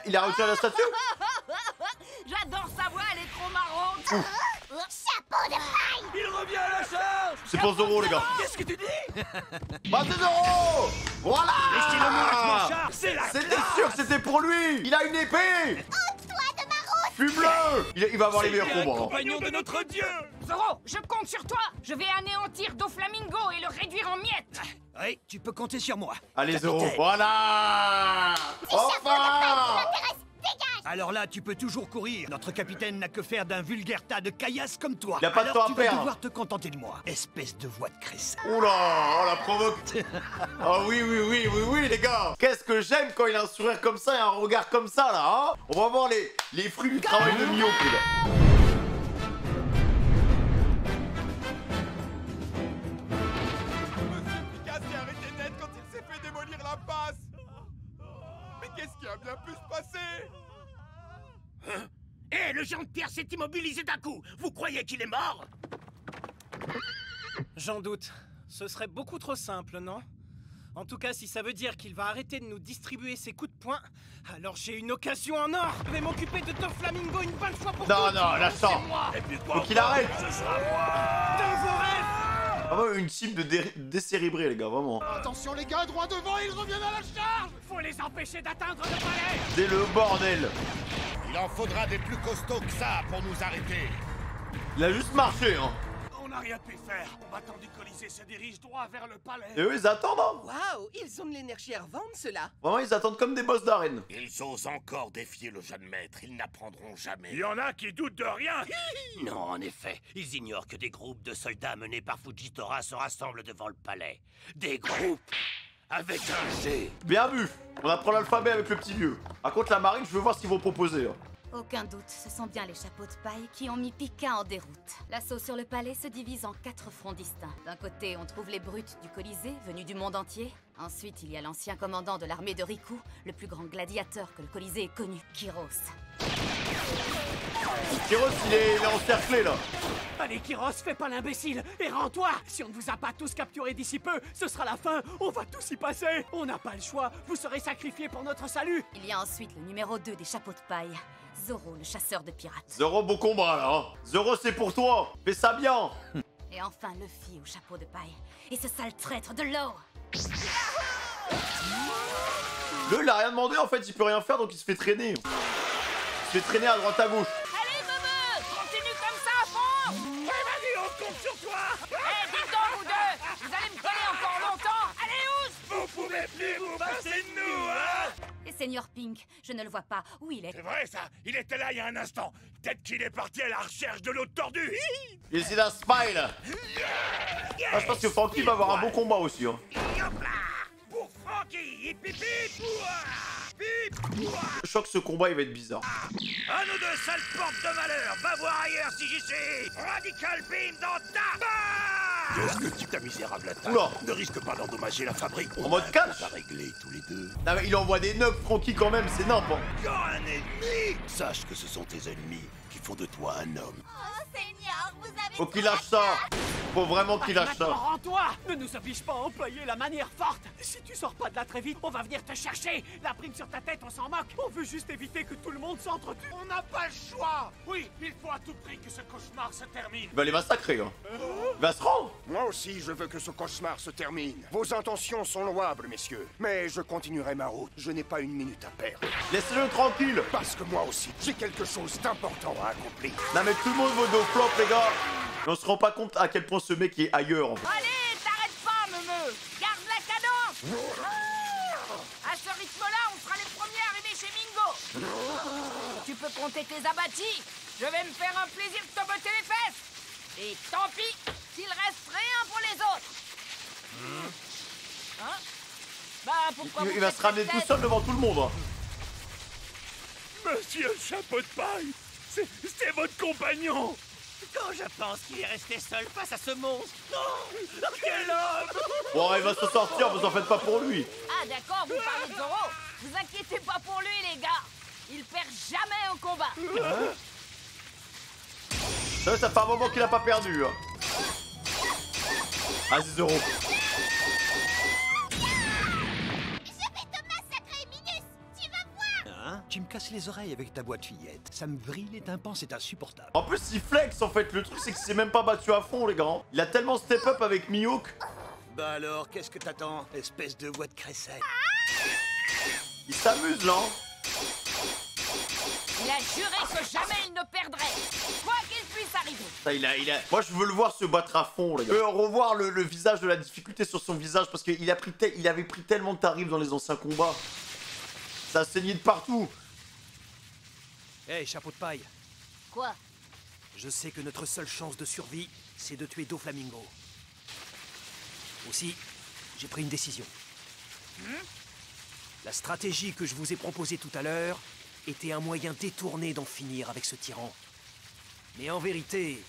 Il a réussi à la statue. J'adore sa voix, elle est trop marrante. Chapeau de paille. Il revient à la charge. C'est pour Zoro, les gars. Qu'est-ce que tu dis? Bah c'est Zoro. Voilà. C'est la C'était sûr que c'était pour lui. Il a une épée. Ôte-toi de ma route. Fume-le. Il va avoir les meilleurs combats. compagnon de notre dieu. Zoro, je compte sur toi. Je vais anéantir Doflamingo et le réduire en miettes. Oui, tu peux compter sur moi. Allez Zoro, voilà. Enfin. Alors là, tu peux toujours courir. Notre capitaine n'a que faire d'un vulgaire tas de caillasses comme toi. Y a pas de temps à tu vas perdre. devoir te contenter de moi, espèce de voix de cresson. Oula, on la provoque. Ah oui, les gars. Qu'est-ce que j'aime quand il a un sourire comme ça et un regard comme ça, là, hein. On va voir les fruits du travail de Mio, les gars. Monsieur Pika s'est arrêté net quand il s'est fait démolir la passe. Mais qu'est-ce qui a bien pu se passer? Hé, le géant de pierre s'est immobilisé d'un coup. Vous croyez qu'il est mort? J'en doute. Ce serait beaucoup trop simple, non? En tout cas, si ça veut dire qu'il va arrêter de nous distribuer ses coups de poing, alors j'ai une occasion en or. Je vais m'occuper de Doflamingo une bonne fois pour toutes. Non, lâche ça. Faut qu'il arrête. Dans vos rêves. Ah ouais, une cible de décérébré, les gars, vraiment. Attention les gars, droit devant, ils reviennent à la charge. Faut les empêcher d'atteindre le palais. C'est le bordel. Il en faudra des plus costauds que ça pour nous arrêter. Il a juste marché, hein. On n'a rien pu faire. Combattants du Colisée se dirigent droit vers le palais. Et eux, ils attendent, hein. Waouh, ils ont de l'énergie à revendre, ceux-là. Vraiment, ils attendent comme des boss d'arène. Ils osent encore défier le jeune maître. Ils n'apprendront jamais. Il y en a qui doutent de rien. Non, en effet. Ils ignorent que des groupes de soldats menés par Fujitora se rassemblent devant le palais. Des groupes avec un G. Bien vu. On apprend l'alphabet avec le petit vieux. Par contre, la marine, je veux voir ce qu'ils vont proposer, hein. Aucun doute, ce sont bien les chapeaux de paille qui ont mis Pika en déroute. L'assaut sur le palais se divise en 4 fronts distincts. D'un côté, on trouve les brutes du Colisée, venus du monde entier. Ensuite, il y a l'ancien commandant de l'armée de Riku, le plus grand gladiateur que le Colisée ait connu, Kyros. Kyros, il est encerclé, là. Allez, Kyros, fais pas l'imbécile et rends-toi. Si on ne vous a pas tous capturés d'ici peu, ce sera la fin. On va tous y passer. On n'a pas le choix. Vous serez sacrifiés pour notre salut. Il y a ensuite le numéro 2 des chapeaux de paille, Zoro, le chasseur de pirates. Zoro, beau combat, là, hein. Zoro, c'est pour toi. Fais ça bien. Et enfin, Luffy au chapeau de paille. Et ce sale traître de l'eau. Le, il a rien demandé, en fait. Il peut rien faire, donc il se fait traîner. Il se fait traîner à droite à gauche. Allez, Bebe, continue comme ça à fond. Vas-y, on compte sur toi. Dites donc, vous deux, vous allez me coller encore longtemps. Allez, Ouz. Vous pouvez plus vous passer de nous, hein. Et Seigneur Pink, je ne le vois pas. Où il est? C'est vrai, ça. Il était là il y a un instant. Peut-être qu'il est parti à la recherche de l'autre tordu. Il essaie d'un smile. Ah, je pense que Franky va avoir un bon combat aussi, hein. Pour Franky, hip hip hip. Je sens que ce combat, il va être bizarre. À nous deux, sale porte de malheur. Va voir ailleurs si j'y suis. Radical beam dans ta barre. Qu'est-ce que tu t'as misérable à ta? Oula. Ne risque pas d'endommager la fabrique. En mode catch. On va régler tous les deux. Non, mais il envoie des nugs, Franky, quand même, c'est nimp, hein. Quand un ennemi, sache que ce sont tes ennemis qui font de toi un homme. Oh Seigneur, vous avez... Faut qu'il lâche ça. Faut vraiment qu'il lâche Maintenant, ça. rends-toi. Ne nous oblige pas à employer la manière forte. Si tu sors pas de là très vite, on va venir te chercher. La prime sur ta tête, on s'en moque. On veut juste éviter que tout le monde s'entretue. On n'a pas le choix. Oui, il faut à tout prix que ce cauchemar se termine. Il va les massacrer, hein. Il va se rendre. Moi aussi, je veux que ce cauchemar se termine. Vos intentions sont louables, messieurs. Mais je continuerai ma route. Je n'ai pas une minute à perdre. Laissez-le tranquille. Parce que moi aussi, j'ai quelque chose d'important à accomplir. Non, mais tout le monde vaut dos flop, les gars. Et on se rend pas compte à quel point ce mec est ailleurs, en fait. Allez, t'arrêtes pas, Meumeu. Garde la cadence. À ce rythme-là, on sera les premiers arrivés chez Mingo. Tu peux compter tes abattis. Je vais me faire un plaisir de te botter les fesses. Et tant pis s'il reste rien pour les autres. Hein? Bah, pourquoi Il va se ramener tout seul devant tout le monde, hein. Monsieur le chapeau de paille, c'est votre compagnon. Quand je pense qu'il est resté seul face à ce monstre. Non, quel homme. Bon, il va se sortir, vous en faites pas pour lui. Ah d'accord, vous parlez de Zoro. Vous inquiétez pas pour lui, les gars. Il perd jamais un combat. Ça fait un moment qu'il a pas perdu, hein. Vas-y, Zoro. Tu me casses les oreilles avec ta voix de fillette. Ça me vrille les tympans, c'est insupportable. En plus, il flex en fait. Le truc, c'est qu'il s'est même pas battu à fond, les gars. Il a tellement step up avec Mihawk. Bah alors, qu'est-ce que t'attends, espèce de voix de crécette? Il s'amuse là. Il a juré que jamais il ne perdrait, quoi qu'il puisse arriver. Ça, Moi, je veux le voir se battre à fond, les gars. Je veux revoir le visage de la difficulté sur son visage parce qu'il avait pris tellement de tarifs dans les anciens combats. Ça a saigné de partout. Hey, chapeau de paille. Quoi? Je sais que notre seule chance de survie, c'est de tuer Doflamingo. Aussi, j'ai pris une décision. La stratégie que je vous ai proposée tout à l'heure était un moyen détourné d'en finir avec ce tyran. Mais en vérité,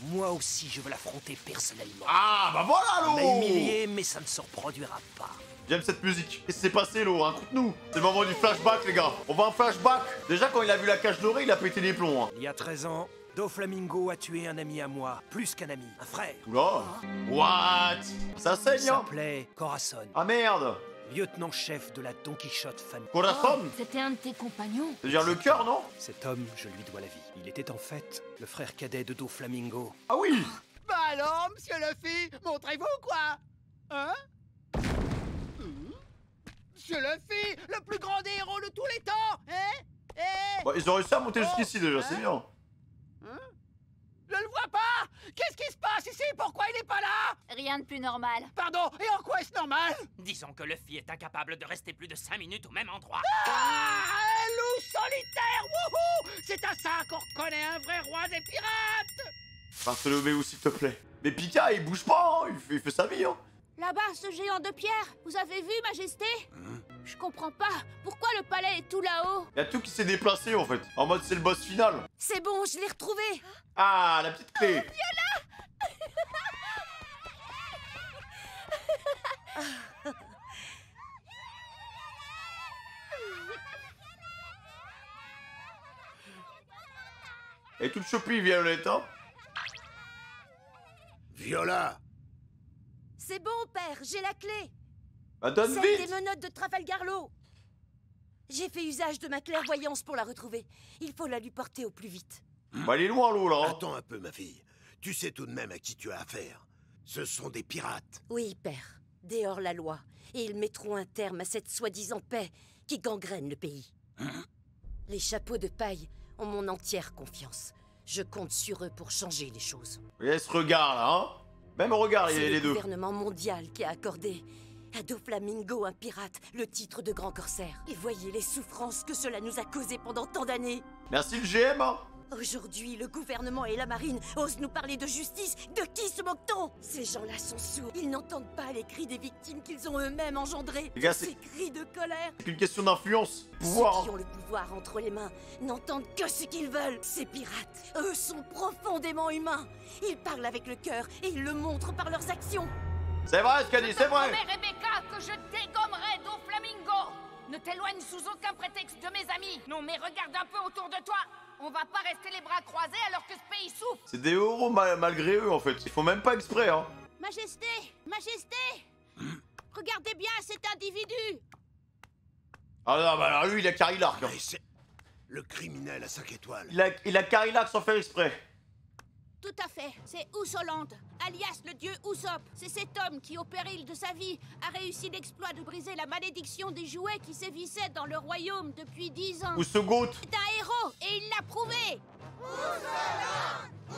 moi aussi je veux l'affronter personnellement. Ah, bah voilà, On m'a l'eau. humilié, mais ça ne se reproduira pas. J'aime cette musique. Qu'est-ce qui s'est passé, l'eau? Raconte-nous. C'est le moment du flashback, les gars. On va un flashback. Déjà, quand il a vu la cage dorée, il a pété les plombs. Hein. Il y a 13 ans, Doflamingo a tué un ami à moi. Plus qu'un ami, un frère. Oula. What? Ça saigne, Il hein? s'appelait Corazon. Ah merde. Lieutenant-chef de la Don Quichotte famille. Corazon? C'était un de tes compagnons? C'est-à-dire le cœur, non? Cet homme, je lui dois la vie. Il était en fait le frère cadet de Doflamingo. Ah oui. Bah alors, monsieur Luffy, montrez-vous quoi? Hein? Monsieur Luffy, le plus grand des héros de tous les temps, hein? Bah, ils ont réussi à monter jusqu'ici déjà, c'est bien. Je le vois pas! Qu'est-ce qui se passe ici? Pourquoi il est pas là? Rien de plus normal. Pardon, et en quoi est-ce normal? Disons que Luffy est incapable de rester plus de 5 minutes au même endroit. Ah! Un loup solitaire! Wouhou! C'est à ça qu'on reconnaît un vrai roi des pirates! Bartholoméo, s'il te plaît. Mais Pika, il bouge pas, hein. Il fait sa vie, hein. Là-bas, ce géant de pierre, vous avez vu, Majesté? Je comprends pas. Pourquoi le palais est tout là-haut? Il y a tout qui s'est déplacé, en fait. En mode, c'est le boss final. C'est bon, je l'ai retrouvé. Ah, la petite clé. Et toute chopie, Violette, hein. Viola! C'est bon, père, j'ai la clé. Bah, donne Celle vite. des menottes de Trafalgar Law. J'ai fait usage de ma clairvoyance pour la retrouver. Il faut la lui porter au plus vite. Bah, elle est loin, l'eau, là. Attends un peu, ma fille. Tu sais tout de même à qui tu as affaire. Ce sont des pirates. Oui, père, des hors-la-loi. Et ils mettront un terme à cette soi-disant paix qui gangrène le pays. Les chapeaux de paille ont mon entière confiance. Je compte sur eux pour changer les choses. Et ce regard, là, hein. Même regard, C'est les le deux. gouvernement mondial qui a accordé à Doflamingo, un pirate, le titre de grand corsaire. Et voyez les souffrances que cela nous a causées pendant tant d'années. Merci, le GM, hein. Aujourd'hui, le gouvernement et la marine osent nous parler de justice. De qui se moque-t-on? Ces gens-là sont sourds. Ils n'entendent pas les cris des victimes qu'ils ont eux-mêmes engendrés. Les gars, Ces cris de colère. C'est qu'une question d'influence. Pouvoir. Ceux qui ont le pouvoir entre les mains n'entendent que ce qu'ils veulent. Ces pirates, eux, sont profondément humains. Ils parlent avec le cœur et ils le montrent par leurs actions. C'est vrai ce qu'elle dit, c'est vrai. Mais Rebecca, que je dégommerai Doflamingo. Ne t'éloigne sous aucun prétexte de mes amis. Non, mais regarde un peu autour de toi. On va pas rester les bras croisés alors que ce pays souffre. C'est des héros malgré eux, en fait. Ils font même pas exprès, hein. Majesté, Majesté, regardez bien cet individu. Ah non, bah alors lui, il a carry l'arc. Hein. C'est le criminel à 5 étoiles. Il a carry l'arc sans faire exprès. Tout à fait, c'est Usoland, alias le dieu Usopp. C'est cet homme qui, au péril de sa vie, a réussi l'exploit de briser la malédiction des jouets qui sévissaient dans le royaume depuis 10 ans. Ou ce goat. C'est un héros, et il l'a prouvé.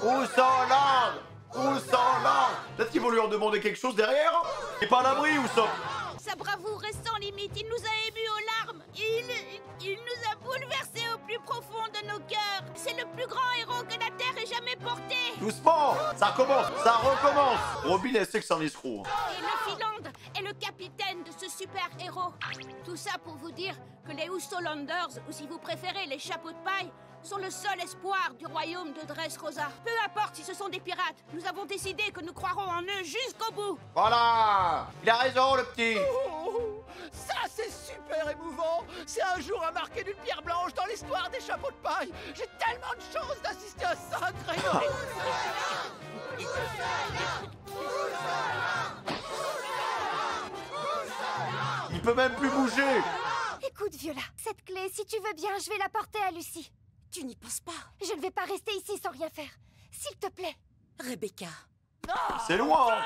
Usoland. Peut-être qu'ils vont lui en demander quelque chose derrière. Il est pas à l'abri, Usopp. Sa bravoure reste sans limite, il nous a émus aux larmes. Il nous a bouleversés au plus profond de nos cœurs. C'est le plus grand héros que la Terre ait jamais porté. Doucement. Ça recommence. Robin, elle sait que c'est un escroc. Et Luffy Land est le capitaine de ce super héros. Tout ça pour vous dire que les Usolanders, ou si vous préférez les chapeaux de paille, sont le seul espoir du royaume de Dressrosa. Peu importe si ce sont des pirates, nous avons décidé que nous croirons en eux jusqu'au bout. Voilà. Il a raison, le petit. Oh, ça, c'est super émouvant. C'est un jour à marquer d'une pierre blanche dans l'histoire des chapeaux de paille. J'ai tellement de chance d'assister à ça, Grey. Il peut même plus bouger. Écoute, Viola, cette clé, si tu veux bien, je vais la porter à Lucie. Tu n'y penses pas? Je ne vais pas rester ici sans rien faire. S'il te plaît. Rebecca. C'est loin. Voilà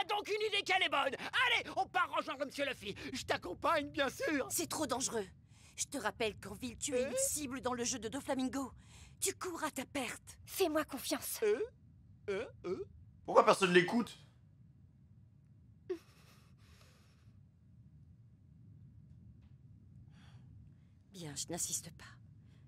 donc une idée qu'elle est bonne. Allez, on part rejoindre Monsieur Luffy. Je t'accompagne, bien sûr. C'est trop dangereux. Je te rappelle qu'en ville, tu es une cible dans le jeu de Doflamingo. Tu cours à ta perte. Fais-moi confiance. Pourquoi personne l'écoute? Bien, je n'insiste pas.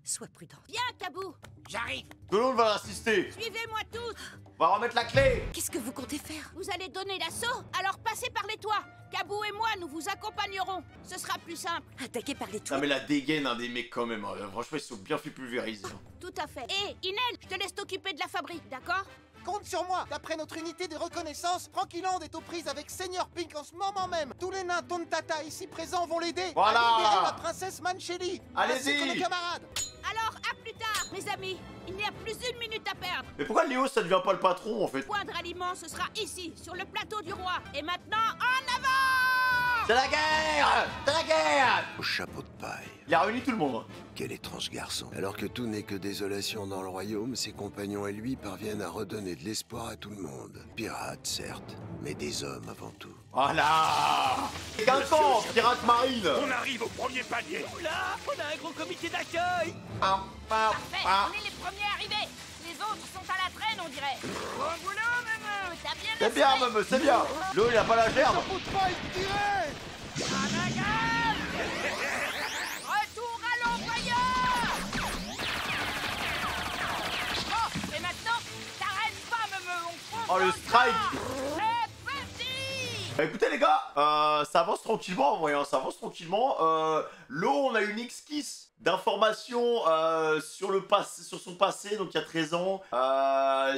Sois prudente. Viens, Kabou. J'arrive. Tout le monde va l'assister. Suivez-moi tous. On va remettre la clé. Qu'est-ce que vous comptez faire? Vous allez donner l'assaut, alors passez par les toits. Kabou et moi, nous vous accompagnerons. Ce sera plus simple. Attaquer par les toits? Non mais la dégaine des mecs quand même. Franchement, ils sont bien fait pulvériser. Tout à fait. Et Inel, je te laisse t'occuper de la fabrique, d'accord? Compte sur moi. D'après notre unité de reconnaissance, Franky Land est aux prises avec Seigneur Pink en ce moment même. Tous les nains Tontata ici présents vont l'aider. Voilà. À libérer la princesse Mancheli. Allez-y. Ainsi que les camarades. Alors, à plus tard, mes amis. Il n'y a plus une minute à perdre. Mais pourquoi Léo, ça devient pas le patron en fait? Le point de ralliement, ce sera ici, sur le plateau du roi. Et maintenant, en avant! C'est la guerre! C'est la guerre! Au chapeau de paille. Il a réuni tout le monde. Quel étrange garçon. Alors que tout n'est que désolation dans le royaume, ses compagnons et lui parviennent à redonner de l'espoir à tout le monde. Pirates, certes, mais des hommes avant tout. Voilà! Quincan, pirate marine! On arrive au premier palier. Oula, on a un gros comité d'accueil. Parfait, on est les premiers arrivés. Les autres sont à la traîne, on dirait. Bon boulot, Memeux. T'as bien C'est bien, Memeux, c'est bien. Léo, il a pas la gerbe. Retour à l'employeur. Bon, et maintenant, t'arrêtes pas, Memeux. On fonce. Oh, le strike! C'est parti. Bah écoutez les gars, ça avance tranquillement en vrai, hein, ça avance tranquillement. L'eau, on a une esquisse d'informations sur son passé, donc il y a 13 ans.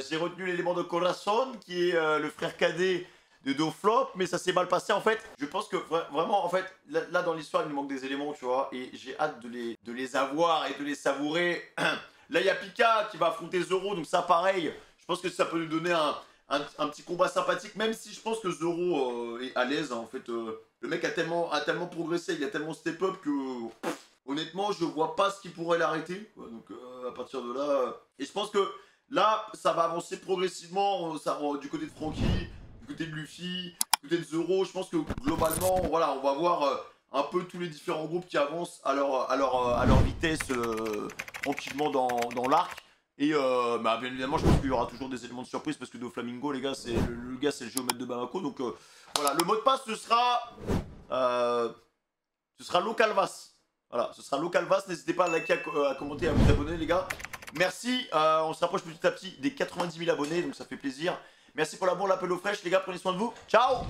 J'ai retenu l'élément de Corazon, qui est le frère cadet de Doflop, mais ça s'est mal passé en fait. Je pense que vraiment, en fait, là dans l'histoire, il me manque des éléments, tu vois, et j'ai hâte de les avoir et de les savourer. Là, il y a Pika qui va affronter Zoro, donc ça pareil, je pense que ça peut nous donner un petit combat sympathique, même si je pense que Zoro est à l'aise, hein, en fait. Le mec a tellement progressé, il a tellement step up que honnêtement je vois pas ce qui pourrait l'arrêter. Donc à partir de là... Et je pense que là ça va avancer progressivement, du côté de Franky, du côté de Luffy, du côté de Zoro. Je pense que globalement voilà, on va voir un peu tous les différents groupes qui avancent à leur vitesse tranquillement dans l'arc. Et bah, bien évidemment, je pense qu'il y aura toujours des éléments de surprise parce que Doflamingo, les gars, c'est le géomètre de Bamako. Donc voilà, le mot de passe ce sera Localvas. Voilà, ce sera Localvas. N'hésitez pas à liker, à commenter, à vous abonner, les gars. Merci. On se rapproche petit à petit des 90 000 abonnés, donc ça fait plaisir. Merci pour l'amour, l'appel aux fraîches, les gars. Prenez soin de vous. Ciao.